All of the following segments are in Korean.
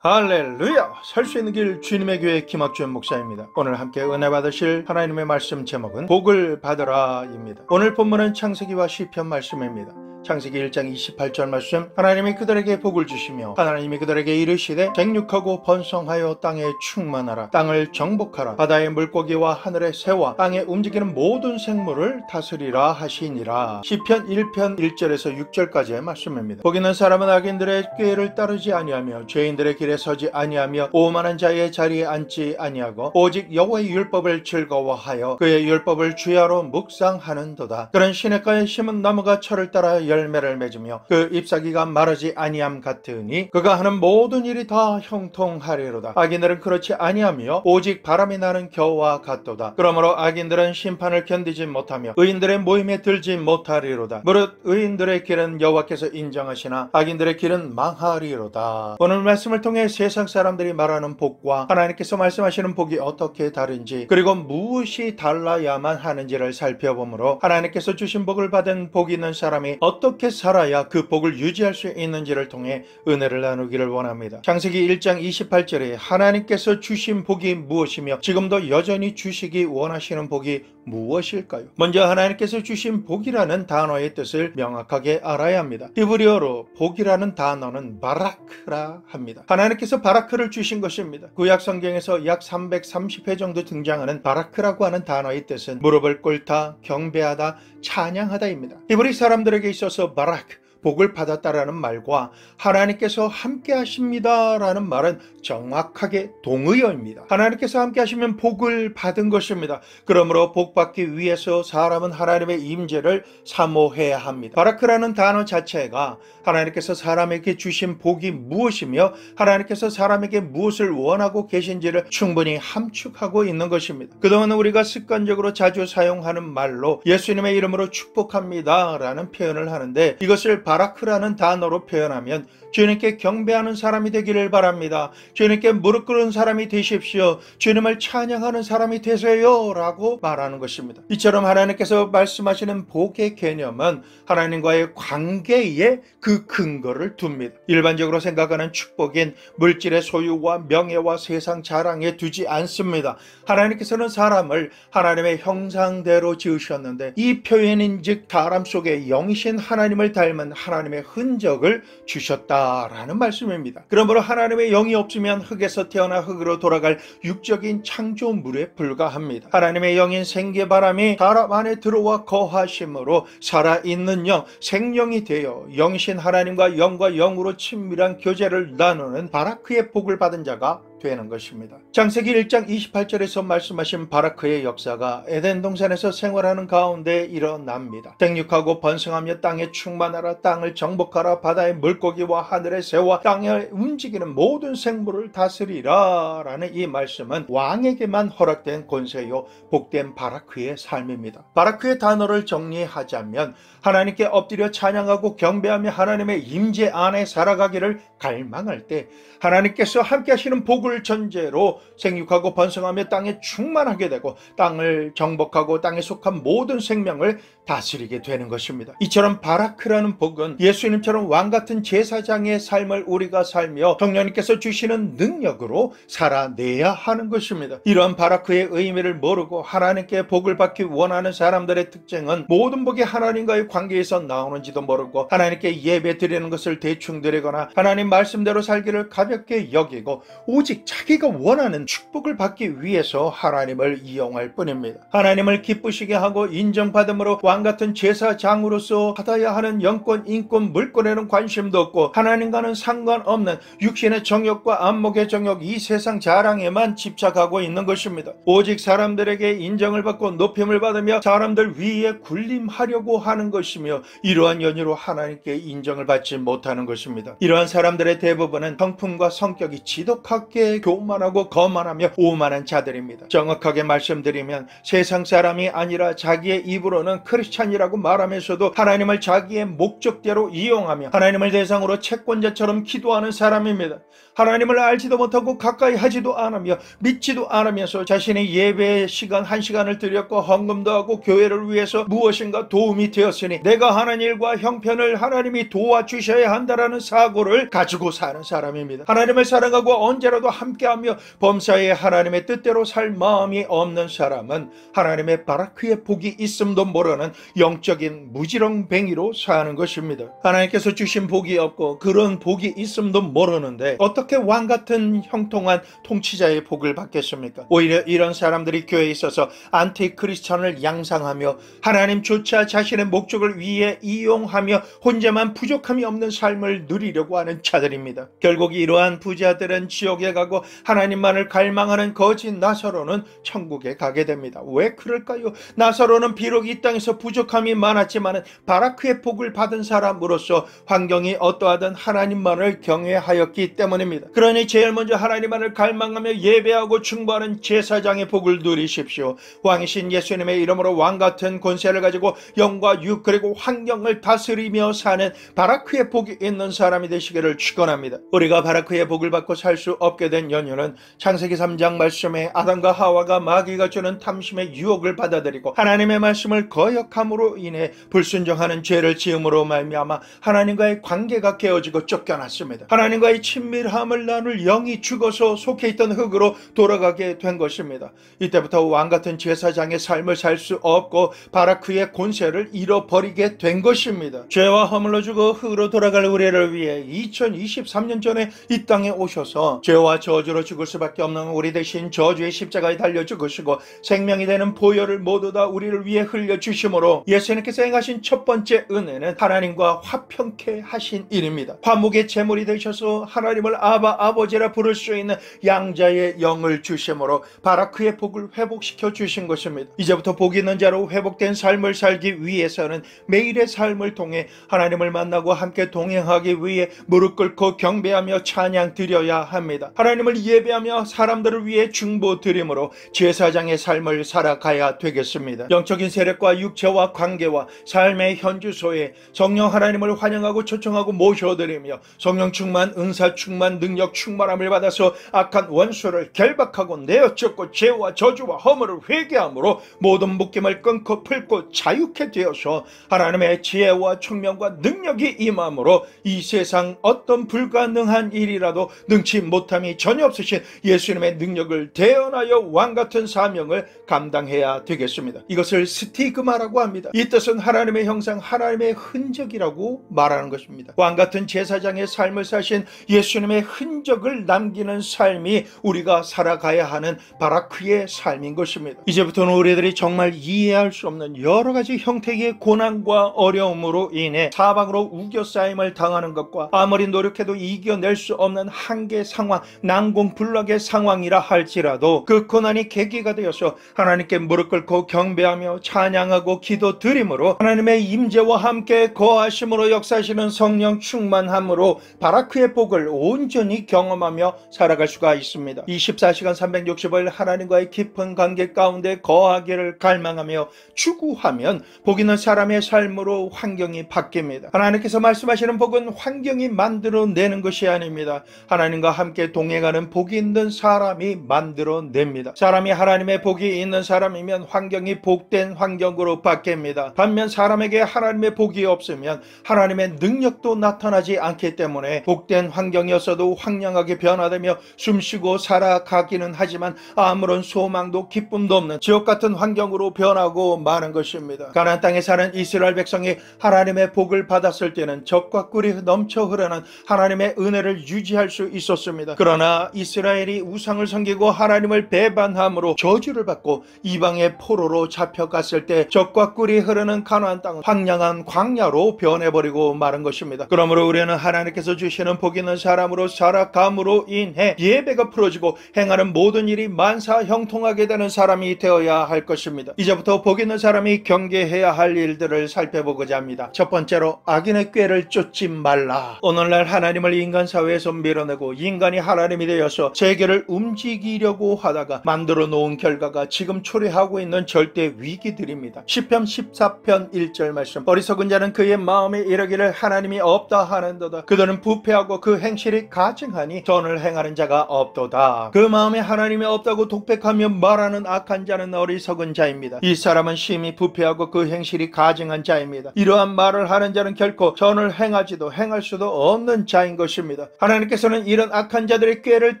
할렐루야! 살 수 있는 길 주님의 교회 김학준 목사입니다. 오늘 함께 은혜 받으실 하나님의 말씀 제목은 복을 받으라 입니다. 오늘 본문은 창세기와 시편 말씀입니다. 창세기 1장 28절 말씀, 하나님이 그들에게 복을 주시며 하나님이 그들에게 이르시되 생육하고 번성하여 땅에 충만하라, 땅을 정복하라, 바다의 물고기와 하늘의 새와 땅에 움직이는 모든 생물을 다스리라 하시니라. 시편 1편 1절에서 6절까지의 말씀입니다. 복 있는 사람은 악인들의 꾀를 따르지 아니하며 죄인들의 길에 서지 아니하며 오만한 자의 자리에 앉지 아니하고 오직 여호와의 율법을 즐거워하여 그의 율법을 주야로 묵상하는도다. 그런 시냇가에 심은 나무가 철을 따라 열매를 맺으며 그 잎사귀가 마르지 아니함 같으니 그가 하는 모든 일이 다 형통하리로다. 악인들은 그렇지 아니하며 오직 바람이 나는 겨와 같도다. 그러므로 악인들은 심판을 견디지 못하며 의인들의 모임에 들지 못하리로다. 무릇 의인들의 길은 여호와께서 인정하시나 악인들의 길은 망하리로다. 오늘 말씀을 통해 세상 사람들이 말하는 복과 하나님께서 말씀하시는 복이 어떻게 다른지, 그리고 무엇이 달라야만 하는지를 살펴보므로 하나님께서 주신 복을 받은 복 있는 사람이 어떻게 살아야 그 복을 유지할 수 있는지를 통해 은혜를 나누기를 원합니다. 창세기 1장 28절에 하나님께서 주신 복이 무엇이며 지금도 여전히 주시기 원하시는 복이 무엇일까요? 먼저 하나님께서 주신 복이라는 단어의 뜻을 명확하게 알아야 합니다. 히브리어로 복이라는 단어는 바라크라 합니다. 하나님께서 바라크를 주신 것입니다. 구약 성경에서 약 330회 정도 등장하는 바라크라고 하는 단어의 뜻은 무릎을 꿇다, 경배하다, 찬양하다입니다. 히브리 사람들에게 있어서 바라크, 복을 받았다라는 말과 하나님께서 함께 하십니다라는 말은 정확하게 동의어입니다. 하나님께서 함께 하시면 복을 받은 것입니다. 그러므로 복 받기 위해서 사람은 하나님의 임재를 사모해야 합니다. 바라크라는 단어 자체가 하나님께서 사람에게 주신 복이 무엇이며 하나님께서 사람에게 무엇을 원하고 계신지를 충분히 함축하고 있는 것입니다. 그동안 우리가 습관적으로 자주 사용하는 말로 예수님의 이름으로 축복합니다 라는 표현을 하는데, 이것을 바라크라는 단어로 표현하면 주님께 경배하는 사람이 되기를 바랍니다, 주님께 무릎 꿇은 사람이 되십시오, 주님을 찬양하는 사람이 되세요 라고 말하는 것입니다. 이처럼 하나님께서 말씀하시는 복의 개념은 하나님과의 관계에 그 근거를 둡니다. 일반적으로 생각하는 축복인 물질의 소유와 명예와 세상 자랑에 두지 않습니다. 하나님께서는 사람을 하나님의 형상대로 지으셨는데 이 표현인즉 사람 속에 영이신 하나님을 닮은 하나님의 흔적을 주셨다라는 말씀입니다. 그러므로 하나님의 영이 없으면 흙에서 태어나 흙으로 돌아갈 육적인 창조물에 불과합니다. 하나님의 영인 생계바람이 사람 안에 들어와 거하심으로 살아있는 영, 생명이 되어 영이신 하나님과 영과 영으로 친밀한 교제를 나누는 바라크의 복을 받은 자가 되는 것입니다. 창세기 1장 28절에서 말씀하신 바라크의 역사가 에덴 동산에서 생활하는 가운데 일어납니다. 생육하고 번성하며 땅에 충만하라, 땅을 정복하라, 바다의 물고기와 하늘의 새와 땅에 움직이는 모든 생물을 다스리라 라는 이 말씀은 왕에게만 허락된 권세요 복된 바라크의 삶입니다. 바라크의 단어를 정리하자면 하나님께 엎드려 찬양하고 경배하며 하나님의 임재 안에 살아가기를 갈망할 때 하나님께서 함께 하시는 복을 전제로 생육하고 번성하며 땅에 충만하게 되고 땅을 정복하고 땅에 속한 모든 생명을 다스리게 되는 것입니다. 이처럼 바라크라는 복은 예수님처럼 왕같은 제사장의 삶을 우리가 살며 성령님께서 주시는 능력으로 살아내야 하는 것입니다. 이런 바라크의 의미를 모르고 하나님께 복을 받기 원하는 사람들의 특징은 모든 복이 하나님과의 관계에서 나오는지도 모르고 하나님께 예배 드리는 것을 대충 드리거나 하나님 말씀대로 살기를 가볍게 여기고 오직 자기가 원하는 축복을 받기 위해서 하나님을 이용할 뿐입니다. 하나님을 기쁘시게 하고 인정받음으로 왕같은 제사장으로서 받아야 하는 영권, 인권, 물권에는 관심도 없고 하나님과는 상관없는 육신의 정욕과 안목의 정욕, 이 세상 자랑에만 집착하고 있는 것입니다. 오직 사람들에게 인정을 받고 높임을 받으며 사람들 위에 군림하려고 하는 것이며 이러한 연유로 하나님께 인정을 받지 못하는 것입니다. 이러한 사람들의 대부분은 성품과 성격이 지독하게 세상에 교만하고 거만하며 오만한 자들입니다. 정확하게 말씀드리면 세상 사람이 아니라 자기의 입으로는 크리스찬이라고 말하면서도 하나님을 자기의 목적대로 이용하며 하나님을 대상으로 채권자처럼 기도하는 사람입니다. 하나님을 알지도 못하고 가까이 하지도 않으며 믿지도 않으면서 자신의 예배의 시간 1시간을 들였고 헌금도 하고 교회를 위해서 무엇인가 도움이 되었으니 내가 하는 일과 형편을 하나님이 도와주셔야 한다라는 사고를 가지고 사는 사람입니다. 하나님을 사랑하고 언제라도 함께하며 범사에 하나님의 뜻대로 살 마음이 없는 사람은 하나님의 바라크의 복이 있음도 모르는 영적인 무지렁뱅이로 사는 것입니다. 하나님께서 주신 복이 없고 그런 복이 있음도 모르는데 어떻게 왕같은 형통한 통치자의 복을 받겠습니까? 오히려 이런 사람들이 교회에 있어서 안티크리스천을 양상하며 하나님조차 자신의 목적을 위해 이용하며 혼자만 부족함이 없는 삶을 누리려고 하는 자들입니다. 결국 이러한 부자들은 지옥에 가고 하나님만을 갈망하는 거짓 나사로는 천국에 가게 됩니다. 왜 그럴까요? 나사로는 비록 이 땅에서 부족함이 많았지만 바라크의 복을 받은 사람으로서 환경이 어떠하든 하나님만을 경외하였기 때문입니다. 그러니 제일 먼저 하나님만을 갈망하며 예배하고 충고하는 제사장의 복을 누리십시오. 왕이신 예수님의 이름으로 왕같은 권세를 가지고 영과 육 그리고 환경을 다스리며 사는 바라크의 복이 있는 사람이 되시기를 축원합니다. 우리가 바라크의 복을 받고 살 수 없게 된 연유는 창세기 3장 말씀에 아담과 하와가 마귀가 주는 탐심의 유혹을 받아들이고 하나님의 말씀을 거역함으로 인해 불순종하는 죄를 지음으로 말미암아 하나님과의 관계가 깨어지고 쫓겨났습니다. 하나님과의 친밀함을 나눌 영이 죽어서 속해 있던 흙으로 돌아가게 된 것입니다. 이때부터 왕같은 제사장의 삶을 살 수 없고 바라크의 권세를 잃어버리게 된 것입니다. 죄와 허물로 죽어 흙으로 돌아갈 우리를 위해 2023년 전에 이 땅에 오셔서 죄와 저주로 죽을 수밖에 없는 우리 대신 저주의 십자가에 달려 죽으시고 생명이 되는 보혈을 모두 다 우리를 위해 흘려주심으로 예수님께서 행하신 첫 번째 은혜는 하나님과 화평케 하신 일입니다. 화목의 제물이 되셔서 하나님을 아버지라 부를 수 있는 양자의 영을 주심으로 바라크의 복을 회복시켜 주신 것입니다. 이제부터 복 있는 자로 회복된 삶을 살기 위해서는 매일의 삶을 통해 하나님을 만나고 함께 동행하기 위해 무릎 꿇고 경배하며 찬양 드려야 합니다. 하나님을 예배하며 사람들을 위해 중보 드림으로 제사장의 삶을 살아가야 되겠습니다. 영적인 세력과 육체와 관계와 삶의 현주소에 성령 하나님을 환영하고 초청하고 모셔드리며 성령 충만, 은사 충만, 능력 충만함을 받아서 악한 원수를 결박하고 내어쫓고 죄와 저주와 허물을 회개함으로 모든 묶임을 끊고 풀고 자유케 되어서 하나님의 지혜와 총명과 능력이 임함으로 이 세상 어떤 불가능한 일이라도 능치 못함이 전혀 없으신 예수님의 능력을 대언하여 왕같은 사명을 감당해야 되겠습니다. 이것을 스티그마라고 합니다. 이 뜻은 하나님의 형상, 하나님의 흔적이라고 말하는 것입니다. 왕같은 제사장의 삶을 사신 예수님의 흔적을 남기는 삶이 우리가 살아가야 하는 바라크의 삶인 것입니다. 이제부터는 우리들이 정말 이해할 수 없는 여러 가지 형태의 고난과 어려움으로 인해 사방으로 우겨싸임을 당하는 것과 아무리 노력해도 이겨낼 수 없는 한계 상황, 난공불락의 상황이라 할지라도 그 고난이 계기가 되어서 하나님께 무릎 꿇고 경배하며 찬양하고 기도 드림으로 하나님의 임재와 함께 거하심으로 역사하시는 성령 충만함으로 바라크의 복을 온전히 경험하며 살아갈 수가 있습니다. 24시간 365일 하나님과의 깊은 관계 가운데 거하기를 갈망하며 추구하면 복 있는 사람의 삶으로 환경이 바뀝니다. 하나님께서 말씀하시는 복은 환경이 만들어내는 것이 아닙니다. 하나님과 함께 동행하는 복이 있는 사람이 만들어냅니다. 사람이 하나님의 복이 있는 사람이면 환경이 복된 환경으로 바뀝니다. 반면 사람에게 하나님의 복이 없으면 하나님의 능력도 나타나지 않기 때문에 복된 환경이었어도 황량하게 변화되며 숨쉬고 살아가기는 하지만 아무런 소망도 기쁨도 없는 지옥같은 환경으로 변하고 마는 것입니다. 가나안 땅에 사는 이스라엘 백성이 하나님의 복을 받았을 때는 젖과 꿀이 넘쳐 흐르는 하나님의 은혜를 유지할 수 있었습니다. 그러나 이스라엘이 우상을 섬기고 하나님을 배반함으로 저주를 받고 이방의 포로로 잡혀갔을 때 젖과 꿀이 흐르는 가나안 땅은 황량한 광야로 변해버리고 마는 것입니다. 그러므로 우리는 하나님께서 주시는 복 있는 사람으로 살아감으로 인해 예배가 풀어지고 행하는 모든 일이 만사 형통하게 되는 사람이 되어야 할 것입니다. 이제부터 복 있는 사람이 경계해야 할 일들을 살펴보고자 합니다. 첫 번째로 악인의 꾀를 쫓지 말라. 오늘날 하나님을 인간 사회에서 밀어내고 인간이 하나님을 하나님이 되어서 세계를 움직이려고 하다가 만들어 놓은 결과가 지금 초래하고 있는 절대 위기들입니다. 시편 14편 1절 말씀, 어리석은 자는 그의 마음에 이르기를 하나님이 없다 하는도다. 그들은 부패하고 그 행실이 가증하니 선을 행하는 자가 없도다. 그 마음에 하나님이 없다고 독백하며 말하는 악한 자는 어리석은 자입니다. 이 사람은 심히 부패하고 그 행실이 가증한 자입니다. 이러한 말을 하는 자는 결코 선을 행하지도 행할 수도 없는 자인 것입니다. 하나님께서는 이런 악한 자들의 꾀를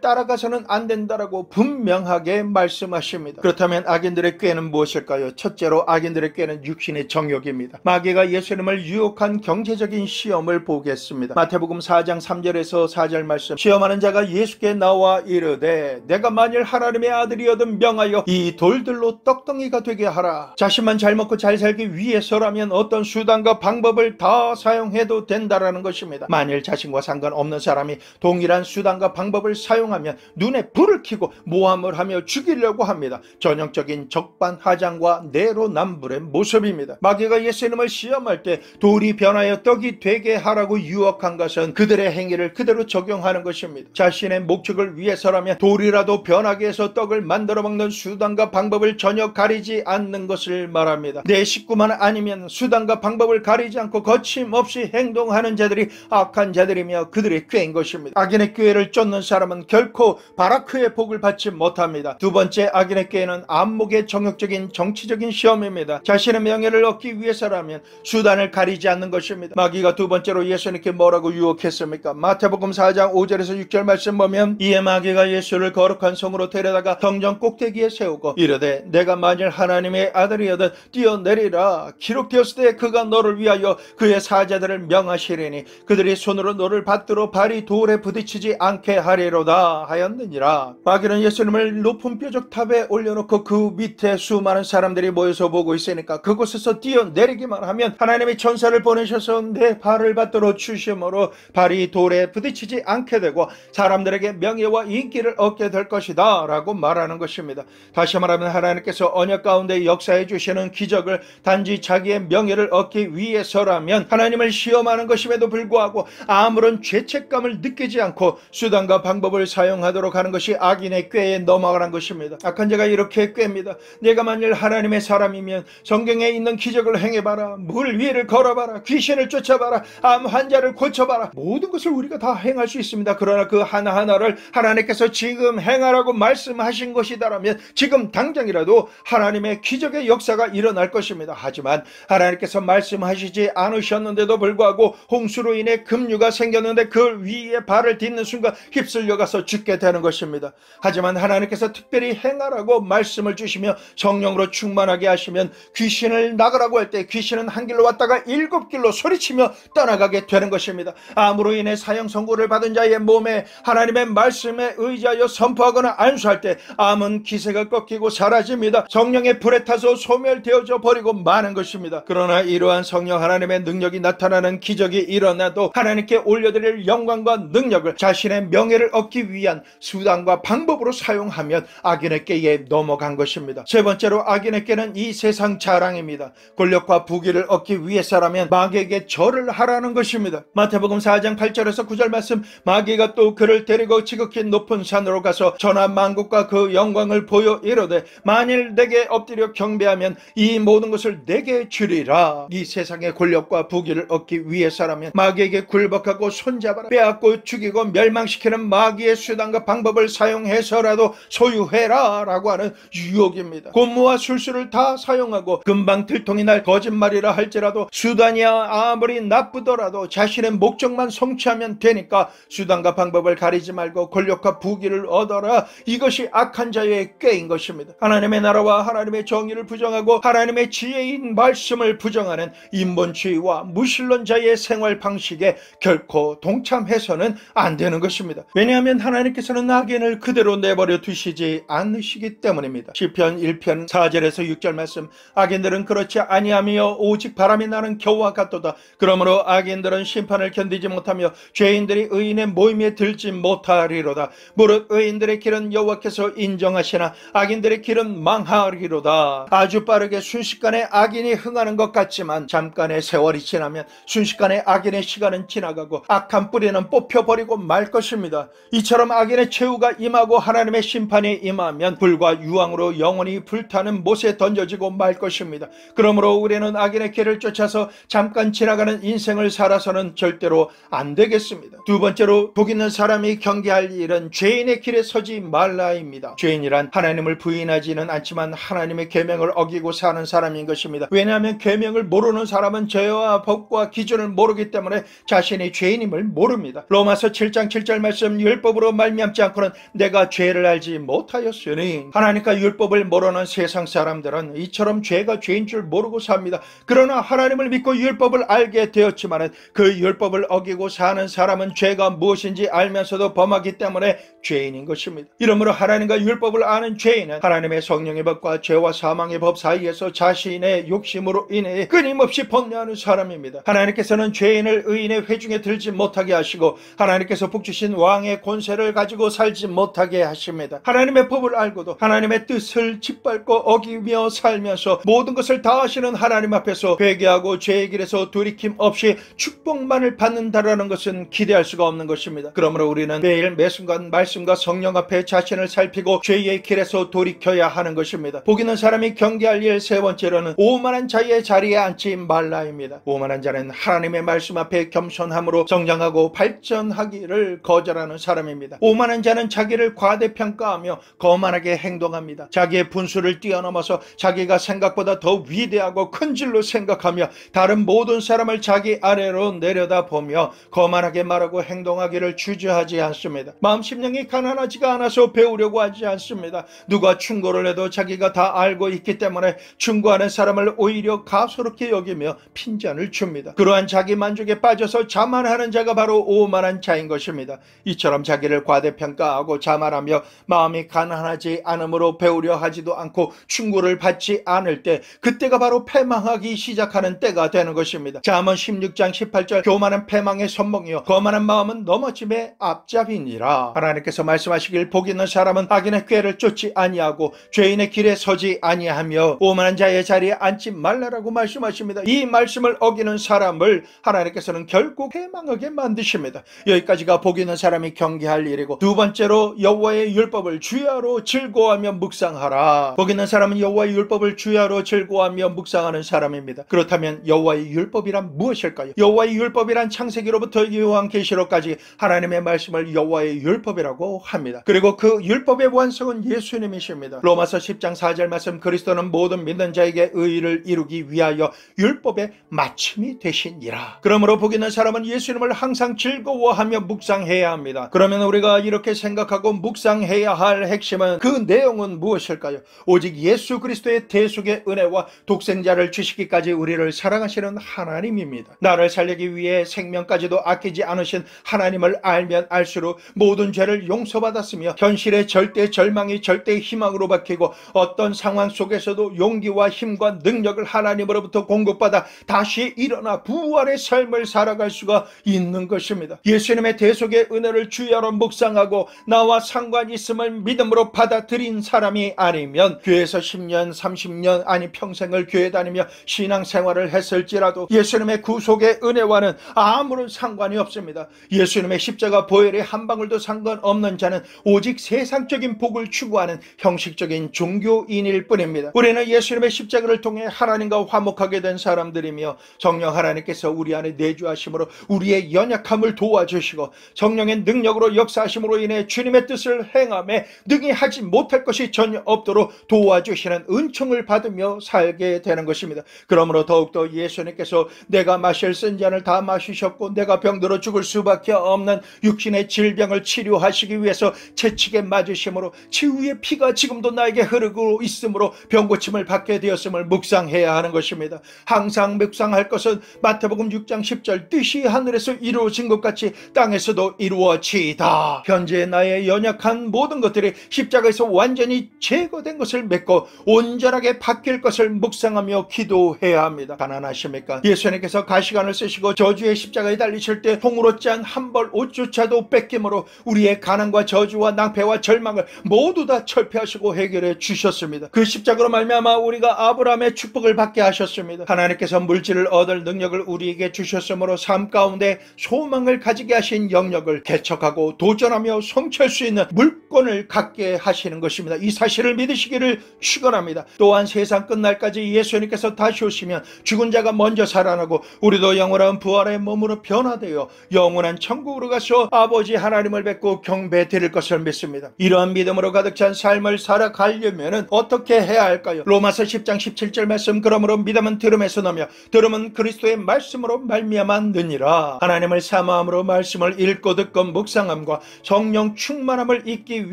따라가서는 안 된다라고 분명하게 말씀하십니다. 그렇다면 악인들의 꾀는 무엇일까요? 첫째로 악인들의 꾀는 육신의 정욕입니다. 마귀가 예수님을 유혹한 경제적인 시험을 보겠습니다. 마태복음 4장 3절에서 4절 말씀, 시험하는 자가 예수께 나와 이르되 내가 만일 하나님의 아들이어든 명하여 이 돌들로 떡덩이가 되게 하라. 자신만 잘 먹고 잘 살기 위해서라면 어떤 수단과 방법을 다 사용해도 된다라는 것입니다. 만일 자신과 상관없는 사람이 동일한 수단과 방법을 사용하면 눈에 불을 켜고 모함을 하며 죽이려고 합니다. 전형적인 적반하장과 내로남불의 모습입니다. 마귀가 예수님을 시험할 때 돌이 변하여 떡이 되게 하라고 유혹한 것은 그들의 행위를 그대로 적용하는 것입니다. 자신의 목적을 위해서라면 돌이라도 변하게 해서 떡을 만들어 먹는 수단과 방법을 전혀 가리지 않는 것을 말합니다. 내 식구만 아니면 수단과 방법을 가리지 않고 거침없이 행동하는 자들이 악한 자들이며 그들의 꾀인 것입니다. 악인의 꾀를 쫓는 사람은 결코 바라크의 복을 받지 못합니다. 두 번째, 악인의 꾀는 안목의 정욕적인 정치적인 시험입니다. 자신의 명예를 얻기 위해서라면 수단을 가리지 않는 것입니다. 마귀가 두 번째로 예수님께 뭐라고 유혹했습니까? 마태복음 4장 5절에서 6절 말씀 보면, 이에 마귀가 예수를 거룩한 성으로 데려다가 성전 꼭대기에 세우고 이르되 내가 만일 하나님의 아들이어든 뛰어내리라. 기록되었을 때 그가 너를 위하여 그의 사자들을 명하시리니 그들이 손으로 너를 받들어 발이 돌에 부딪히지 않게 하리로다 하였느니라. 마귀는 예수님을 높은 뾰족탑에 올려놓고 그 밑에 수많은 사람들이 모여서 보고 있으니까 그곳에서 뛰어내리기만 하면 하나님의 천사를 보내셔서 내 발을 받들어 주심으로 발이 돌에 부딪히지 않게 되고 사람들에게 명예와 인기를 얻게 될 것이다 라고 말하는 것입니다. 다시 말하면 하나님께서 언약 가운데 역사해 주시는 기적을 단지 자기의 명예를 얻기 위해서라면 하나님을 시험하는 것임에도 불구하고 아무런 죄책감을 느끼지 않고 수단과 방법을 사용하도록 하는 것이 악인의 꾀에 넘어가는 것입니다. 악한 자가 이렇게 꾀입니다. 내가 만일 하나님의 사람이면 성경에 있는 기적을 행해봐라. 물 위를 걸어봐라. 귀신을 쫓아봐라. 암 환자를 고쳐봐라. 모든 것을 우리가 다 행할 수 있습니다. 그러나 그 하나하나를 하나님께서 지금 행하라고 말씀하신 것이다라면 지금 당장이라도 하나님의 기적의 역사가 일어날 것입니다. 하지만 하나님께서 말씀하시지 않으셨는데도 불구하고 홍수로 인해 급류가 생겼는데 그 위에 발을 딛는 순간 휩쓸려가서 죽게 되는 것입니다. 하지만 하나님께서 특별히 행하라고 말씀을 주시며 성령으로 충만하게 하시면 귀신을 나가라고 할 때 귀신은 한 길로 왔다가 7길로 소리치며 떠나가게 되는 것입니다. 암으로 인해 사형 선고를 받은 자의 몸에 하나님의 말씀에 의지하여 선포하거나 안수할 때 암은 기세가 꺾이고 사라집니다. 성령의 불에 타서 소멸되어져 버리고 마는 것입니다. 그러나 이러한 성령 하나님의 능력이 나타나는 기적이 일어나도 하나님께 올려드릴 영광과 능력을 자신의 명예를 얻기 위한 수단과 방법으로 사용하면 악인의 꾀에 넘어간 것입니다. 세 번째로 악인의 꾀는 이 세상 자랑입니다. 권력과 부귀를 얻기 위해서라면 마귀에게 절을 하라는 것입니다. 마태복음 4장 8절에서 9절 말씀, 마귀가 또 그를 데리고 지극히 높은 산으로 가서 천하 만국과 그 영광을 보여 이르되 만일 내게 엎드려 경배하면 이 모든 것을 내게 주리라. 이 세상의 권력과 부귀를 얻기 위해서라면 마귀에게 굴복하고 손잡아라. 빼앗고 죽이고 멸망시키는 마귀의 수단과 방법을 사용해서라도 소유해라 라고 하는 유혹입니다. 곤무와 술수를 다 사용하고 금방 들통이 날 거짓말이라 할지라도 수단이야 아무리 나쁘더라도 자신의 목적만 성취하면 되니까 수단과 방법을 가리지 말고 권력과 부귀를 얻어라. 이것이 악한 자의 꾀인 것입니다. 하나님의 나라와 하나님의 정의를 부정하고 하나님의 지혜인 말씀을 부정하는 인본주의와 무신론자의 생활 방식에 결코 동참해서는 안 되는 것입니다. 왜냐하면 하나님께서는 악인을 그대로 내버려 두시지 않으시기 때문입니다. 시편 1편 4절에서 6절 말씀, 악인들은 그렇지 아니하며 오직 바람이 나는 겨우와 같도다. 그러므로 악인들은 심판을 견디지 못하며 죄인들이 의인의 모임에 들지 못하리로다. 무릇 의인들의 길은 여호와께서 인정하시나 악인들의 길은 망하리로다. 아주 빠르게 순식간에 악인이 흥하는 것 같지만 잠깐의 세월이 지나면 순식간에 악인의 시간은 지나가고 악한 뿌리는 뽑혀버리고 말 것입니다. 이처럼 악인의 최후가 임하고 하나님의 심판이 임하면 불과 유황으로 영원히 불타는 못에 던져지고 말 것입니다. 그러므로 우리는 악인의 길을 쫓아서 잠깐 지나가는 인생을 살아서는 절대로 안 되겠습니다. 두 번째로, 복 있는 사람이 경계할 일은 죄인의 길에 서지 말라입니다. 죄인이란 하나님을 부인하지는 않지만 하나님의 계명을 어기고 사는 사람인 것입니다. 왜냐하면 계명을 모르는 사람은 죄와 법과 기준을 모르기 때문에 자신이 죄인임을 모릅니다. 로마서 7장 7절 말씀, 율법으로 말미암지 않고는 내가 죄를 알지 못하였으니. 하나님과 율법을 모르는 세상 사람들은 이처럼 죄가 죄인 줄 모르고 삽니다. 그러나 하나님을 믿고 율법을 알게 되었지만 그 율법을 어기고 사는 사람은 죄가 무엇인지 알면서도 범하기 때문에 죄인인 것입니다. 이러므로 하나님과 율법을 아는 죄인은 하나님의 성령의 법과 죄와 사망의 법 사이에서 자신의 욕심으로 인해 끊임없이 번뇌하는 사람입니다. 하나님께서는 죄인을 의인의 회중에 들지 못하게 하시고 하나님께서 복주신 왕의 권세를 가지고 살지 못하게 하십니다. 하나님의 법을 알고도 하나님의 뜻을 짓밟고 어기며 살면서 모든 것을 다 하시는 하나님 앞에서 회개하고 죄의 길에서 돌이킴 없이 축복만을 받는다라는 것은 기대할 수가 없는 것입니다. 그러므로 우리는 매일 매순간 말씀과 성령 앞에 자신을 살피고 죄의 길에서 돌이켜야 하는 것입니다. 복 있는 사람이 경계할 일, 세 번째로는 오만한 자의 자리에 앉지 말라입니다. 오만한 자는 하나님의 말씀 앞에 겸손함으로 성장하고 발전하기를 거절하는 사람입니다. 오만한 자는 자기를 과대평가하며 거만하게 행동합니다. 자기의 분수를 뛰어넘어서 자기가 생각보다 더 위대하고 큰 줄로 생각하며 다른 모든 사람을 자기 아래로 내려다보며 거만하게 말하고 행동하기를 주저하지 않습니다. 마음 심령이 가난하지가 않아서 배우려고 하지 않습니다. 누가 충고를 해도 자기가 다 알고 있기 때문에 충고하는 사람을 오히려 가소롭게 여기며 핀잔을 줍니다. 그러한 자기 만족에 빠져서 자만하는 자가 바로 오만한 자인 것입니다. 이처럼 자기를 과대평가하고 자만하며 마음이 가난하지 않으므로 배우려 하지도 않고 충고를 받지 않을 때, 그때가 바로 패망하기 시작하는 때가 되는 것입니다. 잠언 16장 18절, 교만은 패망의 선봉이요 거만한 마음은 넘어짐의 앞잡이니라. 하나님께서 말씀하시길, 복 있는 사람은 악인의 꾀를 쫓지 아니하고 죄인의 길에 서지 아니하며 오만한 자의 자리에 앉지 말라라고 말씀하십니다. 이 말씀을 어기는 사람을 하나님께서는 결국 패망하게 만드십니다. 여기까지가 복 있는 사람이 경계할 일이고, 두 번째로 여호와의 율법을 주야로 즐거워하며 묵상하라. 복 있는 사람은 여호와의 율법을 주야로 즐거워하며 묵상하는 사람입니다. 그렇다면 여호와의 율법이란 무엇일까요? 여호와의 율법이란 창세기로부터 요한계시록까지 하나님의 말씀을 여호와의 율법이라고 합니다. 그리고 그 율법의 완성은 예수님이십니다. 로마서 10장 4절 말씀, 그리스도는 모든 믿는 자에게 의의를 이루기 위하여 율법의 마침이 되시니라. 그러므로 복 있는 사람은 예수님을 항상 즐거워하며 묵상해야 합니다. 그러면 우리가 이렇게 생각하고 묵상해야 할 핵심은, 그 내용은 무엇일까요? 오직 예수 그리스도의 대속의 은혜와 독생자를 주시기까지 우리를 사랑하시는 하나님입니다. 나를 살리기 위해 생명까지도 아끼지 않으신 하나님을 알면 알수록 모든 죄를 용서받았으며 현실의 절대 절망이 절대 희망으로 바뀌고 어떤 상황 속에서도 용기와 힘과 능력을 하나님으로부터 공급받아 다시 일어나 부활의 삶을 살아갈 수가 있는 것입니다. 예수님의 대속의 은혜를 주야로 묵상하고 나와 상관이 있음을 믿음으로 받아들인 사람이 아니면 교회에서 10년 30년 아니 평생을 교회 다니며 신앙생활을 했을지라도 예수님의 구속의 은혜와는 아무런 상관이 없습니다. 예수님의 십자가 보혈에 한 방울도 상관없는 자는 오직 세상적인 복을 추구하는 형식적인 종교인일 뿐입니다. 우리는 예수님의 십자가를 통해 하나님과 화목하게 된 사람들이며, 성령 하나님께서 우리 안에 내주하심으로 우리의 연약함을 도와주시고 성령의 능력으로 역사하심으로 인해 주님의 뜻을 행함에 능히 하지 못할 것이 전혀 없도록 도와주시는 은총을 받으며 살게 되는 것입니다. 그러므로 더욱더 예수님께서 내가 마실 쓴 잔을 다 마시셨고 내가 병들어 죽을 수밖에 없는 육신의 질병을 치료하시기 위해서 채찍에 맞으심으로 치유의 피가 지금도 나에게 흐르고 있으므로 병고침을 받게 되었음을 묵상해야 하는 것입니다. 항상 묵상할 것은 마태복음 6장 10절, 뜻이 하늘에서 이루어진 것 같이 땅에서도 이루어지이다. 현재 나의 연약한 모든 것들이 십자가에서 완전히 제거된 것을 믿고 온전하게 바뀔 것을 묵상하며 기도해야 합니다. 가난하십니까? 예수님께서 가시관을 쓰시고 저주의 십자가에 달리실 때 통으로 짠 한 벌 옷조차도 뺏김으로 우리의 가난과 저주와 낭패와 절망을 모두 다 철폐하시고 해결해 주셨습니다. 그 십자가로 말미암아 우리가 아브라함의 축복을 받게 하셨습니다. 하나님께서 물질을 얻을 능력을 우리에게 주셨으므로 삶 가운데 소망을 가지게 하신 영역을 개척하고 나아가고 도전하며 성취할 수 있는 물건을 갖게 하시는 것입니다. 이 사실을 믿으시기를 축원합니다. 또한 세상 끝날까지 예수님께서 다시 오시면 죽은 자가 먼저 살아나고 우리도 영원한 부활의 몸으로 변화되어 영원한 천국으로 가서 아버지 하나님을 뵙고 경배 드릴 것을 믿습니다. 이러한 믿음으로 가득 찬 삶을 살아가려면 어떻게 해야 할까요? 로마서 10장 17절 말씀, 그러므로 믿음은 들음에서 나며 들음은 그리스도의 말씀으로 말미암아 느니라. 하나님을 사모함으로 말씀을 읽고 듣고 묵상함과 성령 충만함을 잊기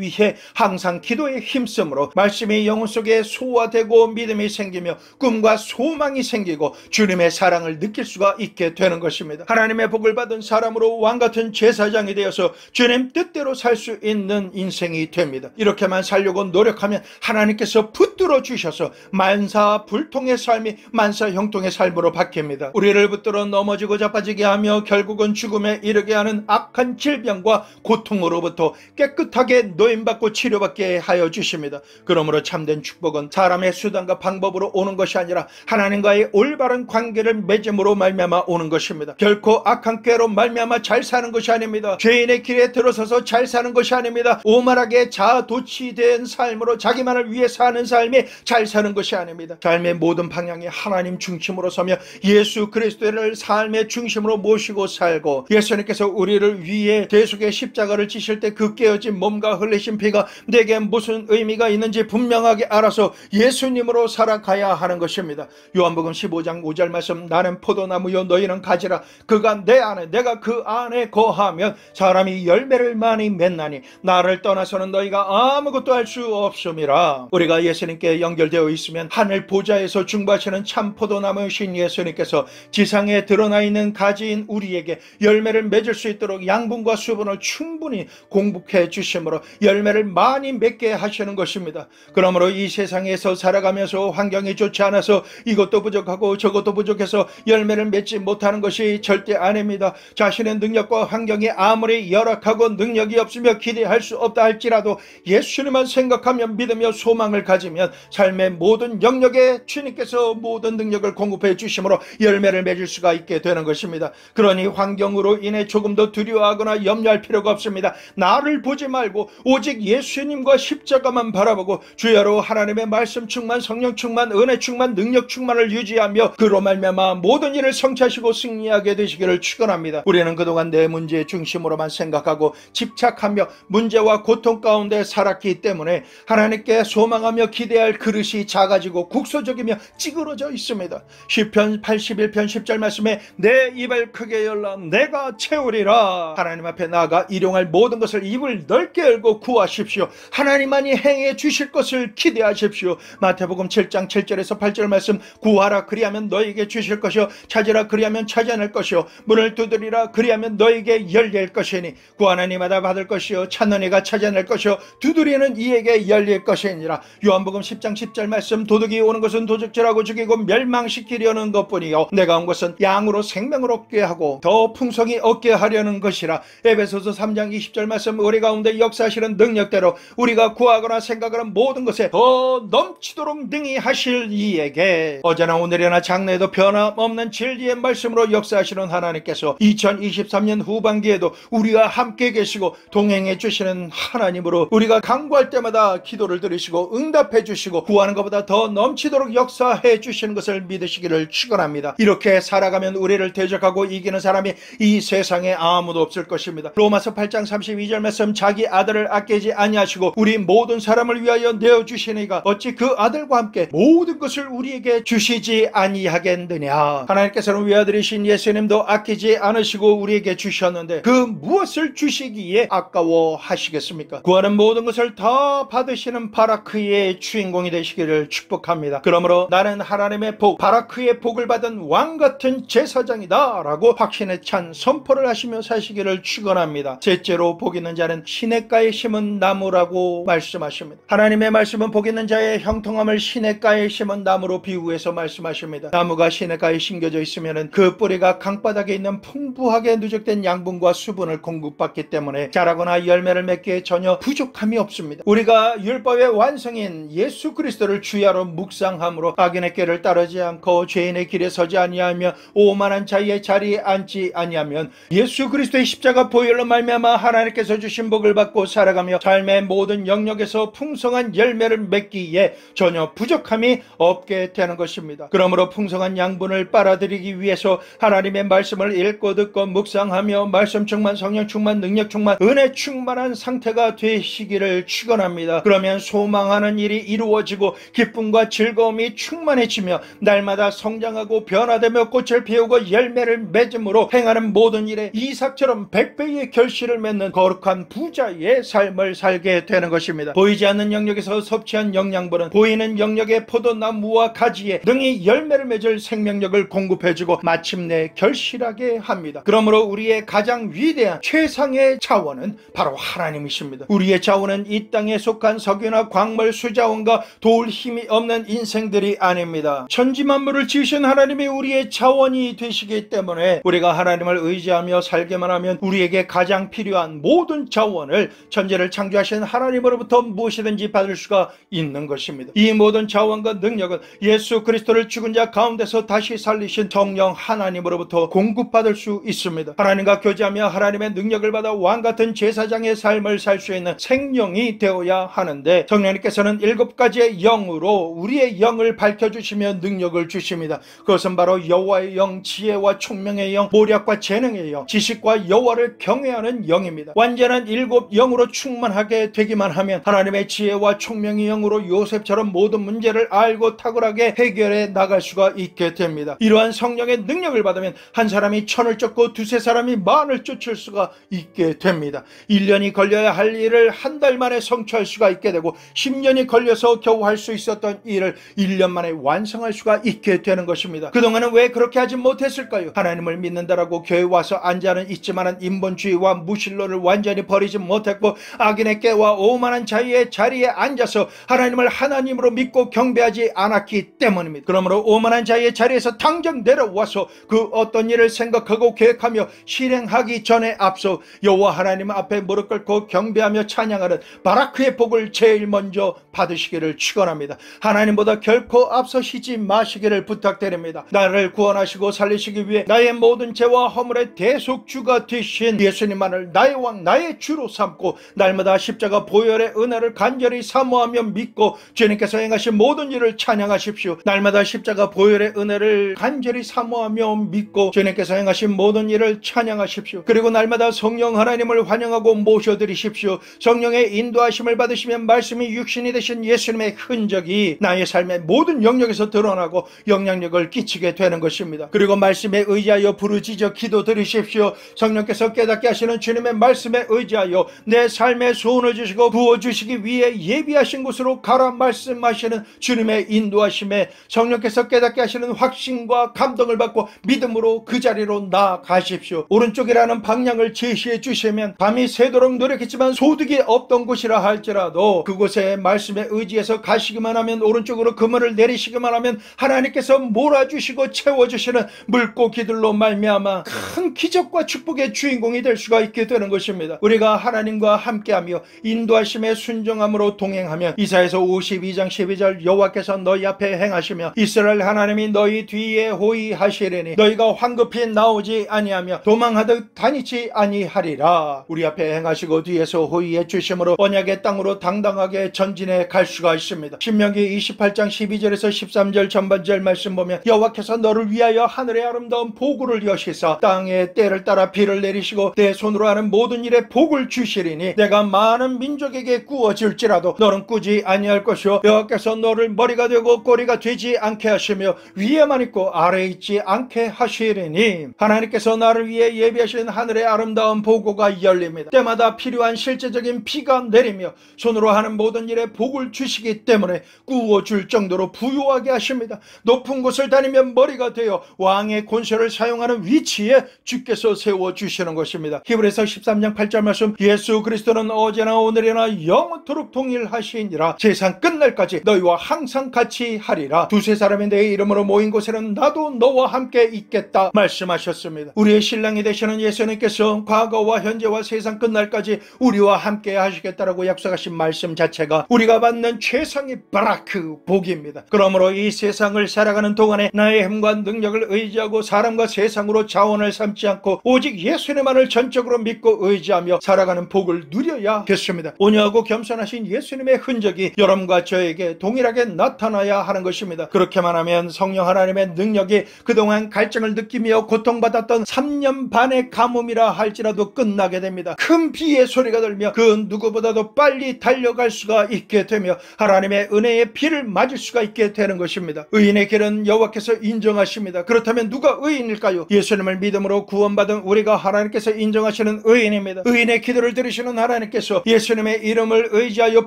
위해 항상 기도에 힘쓰므로 말씀이 영혼 속에 소화되고 믿음이 생기며 꿈과 소망이 생기고 주님의 사랑을 느낄 수가 있게 되는 것입니다. 하나님의 복을 받은 사람으로 왕같은 제사장이 되어서 주님 뜻대로 살 수 있는 인생이 됩니다. 이렇게만 살려고 노력하면 하나님께서 붙들어 주셔서 만사불통의 삶이 만사형통의 삶으로 바뀝니다. 우리를 붙들어 넘어지고 자빠지게 하며 결국은 죽음에 이르게 하는 악한 질병과 고통으로부터 깨끗하게 노임받고 치료받게 하여 주십니다. 그러므로 참된 축복은 사람의 수단과 방법으로 오는 것이 아니라 하나님과의 올바른 관계를 맺음으로 말미암아 오는 것입니다. 결코 악한 꾀로 말미암아 잘 사는 것이 아닙니다. 죄인의 길에 들어서서 잘 사는 것이 아닙니다. 오만하게 자아도취된 삶으로 자기만을 위해 사는 삶이 잘 사는 것이 아닙니다. 삶의 모든 방향이 하나님 중심으로 서며 예수 그리스도를 삶의 중심으로 모시고 살고, 예수님께서 우리를 위해 대속의 십자가를 지실 때 그 깨어진 몸과 흘리신 피가 내게 무슨 의미가 있는지 분명하게 알아서 예수님으로 살아가야 하는 것입니다. 요한복음 15장 5절 말씀, 나는 포도나무요 너희는 가지라. 그가 내 안에 내가 그 안에 거하면 사람이 열매를 많이 맺나니 나를 떠나서는 너희가 아무것도 할 수 없음이라. 우리가 예수님께 연결되어 있으면 하늘 보좌에서 중보하시는 참 포도나무이신 예수님께서 지상에 드러나 있는 가지인 우리에게 열매를 맺을 수 있도록 양분과 수분을 충분히 공급해 주심으로 열매를 많이 맺게 하시는 것입니다. 그러므로 이 세상에서 살아가면서 환경이 좋지 않아서 이것도 부족하고 저것도 부족해서 열매를 맺지 못하는 것이 절대 아닙니다. 자신의 능력과 환경이 아무리 열악하고 능력이 없으며 기대할 수 없다 할지라도 예수님만 생각하며 믿으며 소망을 가지면 삶의 모든 영역에 주님께서 모든 능력을 공급해 주심으로 열매를 맺을 수가 있게 되는 것입니다. 그러니 환경으로 인해 조금도 두려워하거나 염려할 필요가 없습니다. 나를 보지 말고 오직 예수님과 십자가만 바라보고 주여로 하나님의 말씀 충만, 성령 충만, 은혜 충만, 능력 충만을 유지하며 그로 말미암아 모든 일을 성취하시고 승리하게 되시기를 축원합니다. 우리는 그동안 내 문제의 중심으로만 생각하고 집착하며 문제와 고통 가운데 살았기 때문에 하나님께 소망하며 기대할 그릇이 작아지고 국소적이며 찌그러져 있습니다. 시편 81편 10절 말씀에 내 입을 크게 열라 내가 채우리라. 하나님 앞에 나아가 일용할 모든 것을 입을 넓게 열고 구하십시오. 하나님만이 행해 주실 것을 기대하십시오. 마태복음 7장 7절에서 8절 말씀, 구하라 그리하면 너에게 주실 것이요 찾으라 그리하면 찾아낼 것이요 문을 두드리라 그리하면 너에게 열릴 것이니 구하는 이마다 받을 것이요 찾는 이가 찾아낼 것이요 두드리는 이에게 열릴 것이니라. 요한복음 10장 10절 말씀, 도둑이 오는 것은 도적질하고 죽이고 멸망시키려는 것뿐이요 내가 온 것은 양으로 생명을 얻게 하고 더 풍성히 얻게 하려는 것이라. 에베소서 3장 20절 말씀, 우리 가운데 역사하시는 능력대로 우리가 구하거나 생각하는 모든 것에 더 넘치도록 능히 하실 이에게. 어제나 오늘이나 장래에도 변함없는 진리의 말씀으로 역사하시는 하나님께서 2023년 후반기에도 우리와 함께 계시고 동행해 주시는 하나님으로 우리가 간구할 때마다 기도를 들으시고 응답해 주시고 구하는 것보다 더 넘치도록 역사해 주시는 것을 믿으시기를 축원합니다. 이렇게 살아가면 우리를 대적하고 이기는 사람이 이 세상에 아무도 없을 것입니다. 로마서 8장 32절 말씀, 자기 아들을 아끼지 아니하시고 우리 모든 사람을 위하여 내어주시니가 어찌 그 아들과 함께 모든 것을 우리에게 주시지 아니하겠느냐. 하나님께서는 외아들이신 예수님도 아끼지 않으시고 우리에게 주셨는데 그 무엇을 주시기에 아까워하시겠습니까? 구하는 모든 것을 다 받으시는 바라크의 주인공이 되시기를 축복합니다. 그러므로 나는 하나님의 복, 바라크의 복을 받은 왕같은 제사장이다 라고 확신에 찬 선포를 하시며 사시기를 축원합니다. 셋째로, 복 있는 자는 시냇가의 심은 나무라고 말씀하십니다. 하나님의 말씀은 복 있는 자의 형통함을 시냇가에 심은 나무로 비유해서 말씀하십니다. 나무가 시냇가에 심겨져 있으면 그 뿌리가 강바닥에 있는 풍부하게 누적된 양분과 수분을 공급받기 때문에 자라거나 열매를 맺기에 전혀 부족함이 없습니다. 우리가 율법의 완성인 예수 그리스도를 주야로 묵상함으로 악인의 길을 따르지 않고 죄인의 길에 서지 아니하며 오만한 자의 자리에 앉지 아니하면 예수 그리스도의 십자가 보혈로 말미암아 하나님께서 주신 복을 받고 살아가며 삶의 모든 영역에서 풍성한 열매를 맺기에 전혀 부족함이 없게 되는 것입니다. 그러므로 풍성한 양분을 빨아들이기 위해서 하나님의 말씀을 읽고 듣고 묵상하며 말씀 충만, 성령 충만, 능력 충만, 은혜 충만한 상태가 되시기를 축원합니다. 그러면 소망하는 일이 이루어지고 기쁨과 즐거움이 충만해지며 날마다 성장하고 변화되며 꽃을 피우고 열매를 맺음으로 행하는 모든 일에 이삭처럼 100배의 결실을 맺는 거룩한 부자의 삶을 살게 되는 것입니다. 보이지 않는 영역에서 섭취한 영양분은 보이는 영역의 포도나무와 가지에 능히 열매를 맺을 생명력을 공급해주고 마침내 결실하게 합니다. 그러므로 우리의 가장 위대한 최상의 자원은 바로 하나님이십니다. 우리의 자원은 이 땅에 속한 석유나 광물, 수자원과 도울 힘이 없는 인생들이 아닙니다. 천지만물을 지으신 하나님이 우리의 자원이 되시기 때문에 우리가 하나님을 의지하며 살게만 하면 우리에게 가장 필요한 모든 자원을 천지를 창조하신 하나님으로부터 무엇이든지 받을 수가 있는 것입니다. 이 모든 자원과 능력은 예수 그리스도를 죽은 자 가운데서 다시 살리신 성령 하나님으로부터 공급받을 수 있습니다. 하나님과 교제하며 하나님의 능력을 받아 왕같은 제사장의 삶을 살 수 있는 생명이 되어야 하는데 성령님께서는 7가지의 영으로 우리의 영을 밝혀주시며 능력을 주십니다. 그것은 바로 여호와의 영, 지혜와 총명의 영, 모략과 재능의 영, 지식과 여호와를 경외하는 영입니다. 완전한 7영으로 충만하게 되기만 하면 하나님의 지혜와 총명의 영으로 요셉처럼 모든 문제를 알고 탁월하게 해결해 나갈 수가 있게 됩니다. 이러한 성령의 능력을 받으면 한 사람이 천을 쫓고 두세 사람이 만을 쫓을 수가 있게 됩니다. 1년이 걸려야 할 일을 한 달 만에 성취할 수가 있게 되고 10년이 걸려서 겨우 할 수 있었던 일을 1년 만에 완성할 수가 있게 되는 것입니다. 그동안은 왜 그렇게 하지 못했을까요? 하나님을 믿는다라고 교회 와서 앉아는 있지만 인본주의와 무신론을 완전히 버리지 못했고 악인의 깨와 오만한 자유의 자리에 앉아서 하나님을 하나님으로 믿고 경배하지 않았기 때문입니다. 그러므로 오만한 자유의 자리에서 당장 내려와서 그 어떤 일을 생각하고 계획하며 실행하기 전에 앞서 여호와 하나님 앞에 무릎 꿇고 경배하며 찬양하는 바라크의 복을 제일 먼저 받으시기를 축원합니다. 하나님보다 결코 앞서시지 마시기를 부탁드립니다. 나를 구원하시고 살리시기 위해 나의 모든 죄와 허물의 대속주가 되신 예수님만을 나의 왕, 나의 주로 삼고 날마다 십자가 보혈의 은혜를 간절히 사모하며 믿고 주님께서 행하신 모든 일을 찬양하십시오. 날마다 십자가 보혈의 은혜를 간절히 사모하며 믿고 주님께서 행하신 모든 일을 찬양하십시오. 그리고 날마다 성령 하나님을 환영하고 모셔드리십시오. 성령의 인도하심을 받으시면 말씀이 육신이 되신 예수님의 흔적이 나의 삶의 모든 영역에서 드러나고 영향력을 끼치게 되는 것입니다. 그리고 말씀에 의지하여 부르짖어 기도드리십시오. 성령께서 깨닫게 하시는 주님의 말씀에 의지하여 내 삶에 소원을 주시고 부어주시기 위해 예비하신 곳으로 가라 말씀하시는 주님의 인도하심에 성령께서 깨닫게 하시는 확신과 감동을 받고 믿음으로 그 자리로 나아가십시오. 오른쪽이라는 방향을 제시해 주시면 밤이 새도록 노력했지만 소득이 없던 곳이라 할지라도 그곳에 말씀에 의지해서 가시기만 하면 오른쪽으로 그물을 내리시기만 하면 하나님께서 몰아주시고 채워주시는 물고기들로 말미암아 큰 기적과 축복의 주인공이 될 수가 있게 되는 것입니다. 우리가 하나님과 함께하며 인도하심에 순종함으로 동행하면 이사야서 52장 12절 여호와께서 너희 앞에 행하시며 이스라엘 하나님이 너희 뒤에 호위하시리니 너희가 황급히 나오지 아니하며 도망하듯 다니지 아니하리라. 우리 앞에 행하시고 뒤에서 호위해 주심으로 언약의 땅으로 당당하게 전진해 갈 수가 있습니다. 신명기 28장 12절에서 13절 전반절 말씀 보면 여호와께서 너를 위하여 하늘의 아름다운 보구를 여시사 땅의 때를 따라 비를 내리시고 내 손으로 하는 모든 일에 복을 주시리니 내가 많은 민족에게 구워질지라도 너는 꾸지 아니할 것이요 여호와께서 너를 머리가 되고 꼬리가 되지 않게 하시며 위에만 있고 아래에 있지 않게 하시리니 하나님께서 나를 위해 예비하신 하늘의 아름다운 보고가 열립니다. 때마다 필요한 실제적인 비가 내리며 손으로 하는 모든 일에 복을 주시기 때문에 구워줄 정도로 부유하게 하십니다. 높은 곳을 다니면 머리가 되어 왕의 권세를 사용하는 위치에 주께서 세워주시는 것입니다. 히브리서 13장 8절 말씀 예수 그리스도 그리스도는 어제나 오늘이나 영원토록 동일하시니라. 세상 끝날까지 너희와 항상 같이 하리라. 두세 사람이 내 이름으로 모인 곳에는 나도 너와 함께 있겠다 말씀하셨습니다. 우리의 신랑이 되시는 예수님께서 과거와 현재와 세상 끝날까지 우리와 함께 하시겠다라고 약속하신 말씀 자체가 우리가 받는 최상의 바라크 복입니다. 그러므로 이 세상을 살아가는 동안에 나의 힘과 능력을 의지하고 사람과 세상으로 자원을 삼지 않고 오직 예수님만을 전적으로 믿고 의지하며 살아가는 복을 누려야겠습니다. 온유하고 겸손하신 예수님의 흔적이 여러분과 저에게 동일하게 나타나야 하는 것입니다. 그렇게만 하면 성령 하나님의 능력이 그동안 갈증을 느끼며 고통받았던 3년 반의 가뭄이라 할지라도 끝나게 됩니다. 큰 비의 소리가 들며 그 누구보다도 빨리 달려갈 수가 있게 되며 하나님의 은혜의 비를 맞을 수가 있게 되는 것입니다. 의인의 길은 여호와께서 인정하십니다. 그렇다면 누가 의인일까요? 예수님을 믿음으로 구원받은 우리가 하나님께서 인정하시는 의인입니다. 의인의 기도를 들으시는 하나님께서 예수님의 이름을 의지하여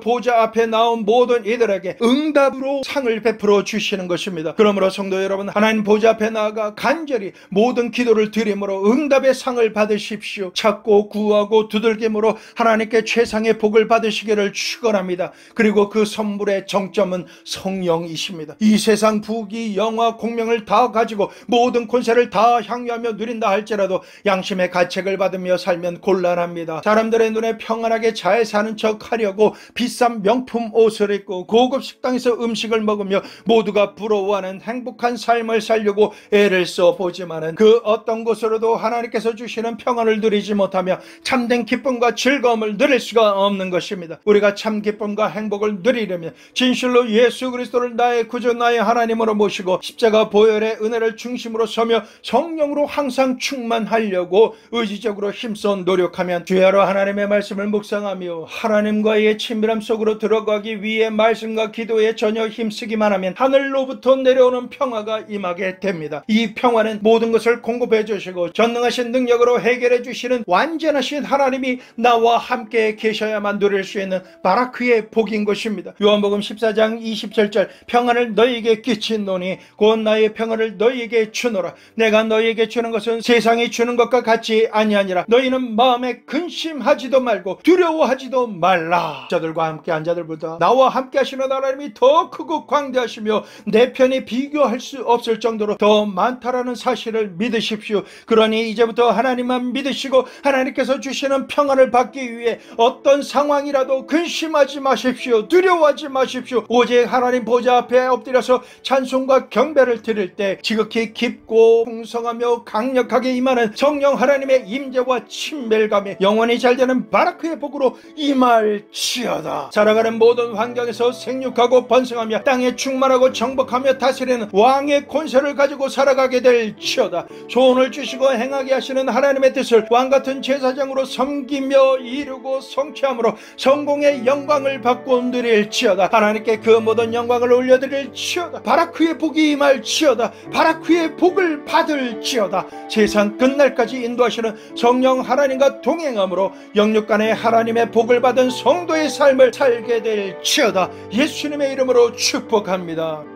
보좌 앞에 나온 모든 이들에게 응답으로 상을 베풀어 주시는 것입니다. 그러므로 성도 여러분, 하나님 보좌 앞에 나아가 간절히 모든 기도를 드림으로 응답의 상을 받으십시오. 찾고 구하고 두들김으로 하나님께 최상의 복을 받으시기를 축원합니다. 그리고 그 선물의 정점은 성령이십니다. 이 세상 부귀 영화 공명을 다 가지고 모든 권세를 다 향유하며 누린다 할지라도 양심의 가책을 받으며 살면 곤란합니다. 사람들의 눈에 평안하게 잘 사는 척 하려고 비싼 명품 옷을 입고 고급 식당에서 음식을 먹으며 모두가 부러워하는 행복한 삶을 살려고 애를 써보지만은 그 어떤 곳으로도 하나님께서 주시는 평안을 누리지 못하며 참된 기쁨과 즐거움을 누릴 수가 없는 것입니다. 우리가 참 기쁨과 행복을 누리려면 진실로 예수 그리스도를 나의 구주 나의 하나님으로 모시고 십자가 보혈의 은혜를 중심으로 서며 성령으로 항상 충만하려고 의지적으로 힘써 노력하면 주야로 하나님의 말씀을 묵상하며 하나님과의 친밀함 속으로 들어가기 위해 말씀과 기도에 전혀 힘쓰기만 하면 하늘로부터 내려오는 평화가 임하게 됩니다. 이 평화는 모든 것을 공급해 주시고 전능하신 능력으로 해결해 주시는 완전하신 하나님이 나와 함께 계셔야만 누릴 수 있는 바라크의 복인 것입니다. 요한복음 14장 27절 평안을 너희에게 끼친노니 곧 나의 평안을 너희에게 주노라. 내가 너희에게 주는 것은 세상이 주는 것과 같이 아니하니라. 너희는 마음에 근심하지도 말고 두려워하지도 말라. 저들과 함께한 자들보다 나와 함께 하시는 하나님이 더 크고 광대하시며 내 편이 비교할 수 없을 정도로 더 많다라는 사실을 믿으십시오. 그러니 이제부터 하나님만 믿으시고 하나님께서 주시는 평안을 받기 위해 어떤 상황이라도 근심하지 마십시오. 두려워하지 마십시오. 오직 하나님 보좌 앞에 엎드려서 찬송과 경배를 드릴 때 지극히 깊고 풍성하며 강력하게 임하는 성령 하나님의 임재와 친밀감에 영원히 잘되는 바라크의 복으로 임할지어다. 살아가는 모든 환경에서 생육하고 번성하며 땅에 충만하고 정복하며 다스리는 왕의 권세를 가지고 살아가게 될지어다. 소원을 주시고 행하게 하시는 하나님의 뜻을 왕같은 제사장으로 섬기며 이루고 성취함으로 성공의 영광을 받고 누릴지어다. 하나님께 그 모든 영광을 올려드릴지어다. 바라크의 복이 임할지어다. 바라크의 복을 받을지어다. 세상 끝날까지 인도하시는 성령 하나님과 동행함으로 영육간에 하나님의 복을 받은 성도의 삶을 살게 될지어다. 예수님의 이름으로 축복합니다.